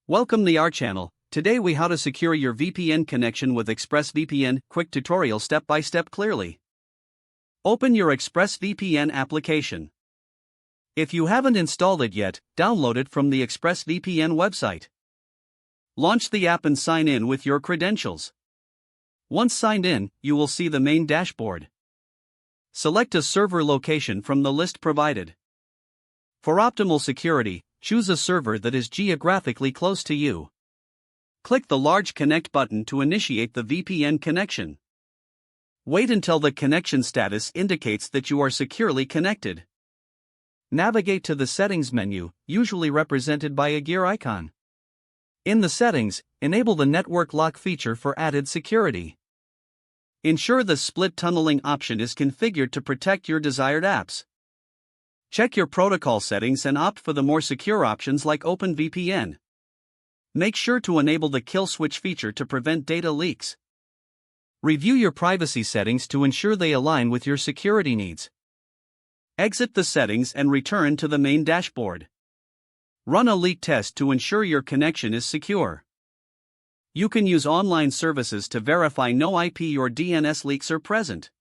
Welcome to our channel. Today we how to secure your VPN connection with ExpressVPN. Quick tutorial step by step clearly. Open your ExpressVPN application. If you haven't installed it yet, download it from the ExpressVPN website. Launch the app and sign in with your credentials. Once signed in, you will see the main dashboard. Select a server location from the list provided. For optimal security, choose a server that is geographically close to you. Click the large Connect button to initiate the VPN connection. Wait until the connection status indicates that you are securely connected. Navigate to the Settings menu, usually represented by a gear icon. In the settings, enable the Network Lock feature for added security. Ensure the split tunneling option is configured to protect your desired apps. Check your protocol settings and opt for the more secure options like OpenVPN. Make sure to enable the kill switch feature to prevent data leaks. Review your privacy settings to ensure they align with your security needs. Exit the settings and return to the main dashboard. Run a leak test to ensure your connection is secure. You can use online services to verify no IP or DNS leaks are present.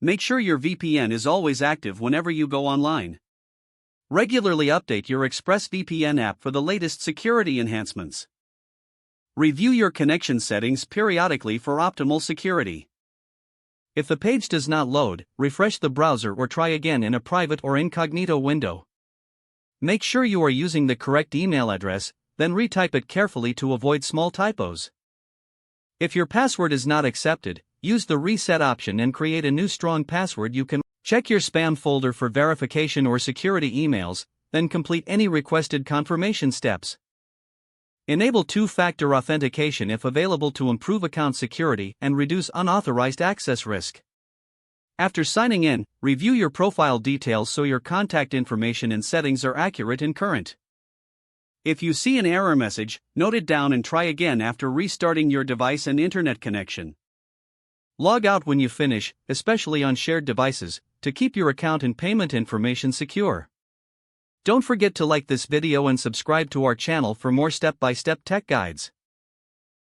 Make sure your VPN is always active whenever you go online. Regularly update your ExpressVPN app for the latest security enhancements. Review your connection settings periodically for optimal security. If the page does not load, refresh the browser or try again in a private or incognito window. Make sure you are using the correct email address, then retype it carefully to avoid small typos. If your password is not accepted, use the reset option and create a new strong password. You can check your spam folder for verification or security emails, then complete any requested confirmation steps. Enable two-factor authentication if available to improve account security and reduce unauthorized access risk. After signing in, review your profile details so your contact information and settings are accurate and current. If you see an error message, note it down and try again after restarting your device and internet connection. Log out when you finish, especially on shared devices, to keep your account and payment information secure. Don't forget to like this video and subscribe to our channel for more step-by-step tech guides.